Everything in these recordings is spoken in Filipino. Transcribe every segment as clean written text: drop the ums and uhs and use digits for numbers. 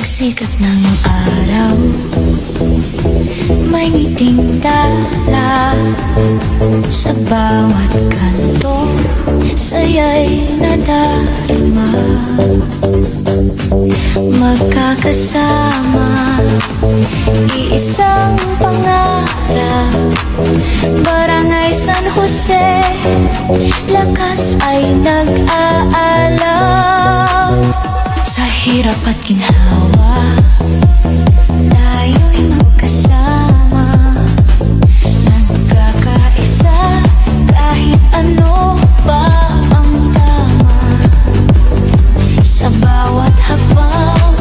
pagsikat ng araw, may ngiting dala. Sa bawat kanto, saya'y nadarama. Magkakasama, iisang pangarap. Barangay San Jose, lakas ay nag-aalam. Sa hirap at ginhawa, tayo'y magkasama. Nagkakaisa kahit ano pa ang tama. Sa bawat hakbang,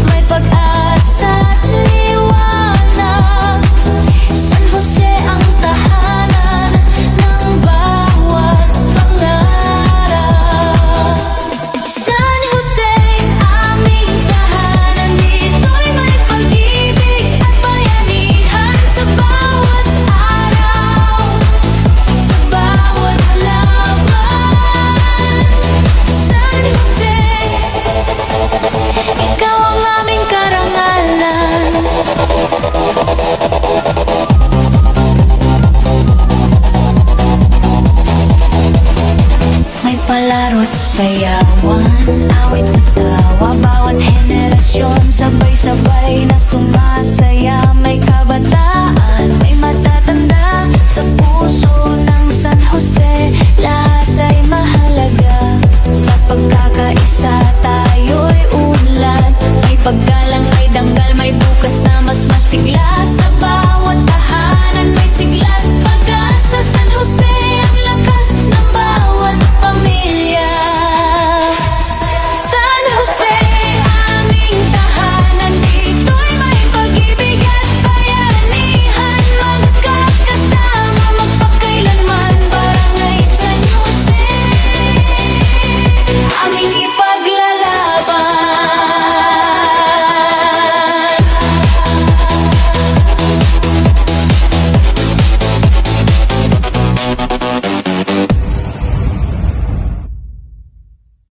may pag-asa at liwanag. San Jose ang tahanan ng bawat pangarap. San Jose, aming tahanan, dito'y may pag-ibig at bayanihan. Sa bawat araw, sa bawat laban. San Jose, ikaw ang aming karangalan. May palaro't sayawan, awit at tawa, bawat henerasyon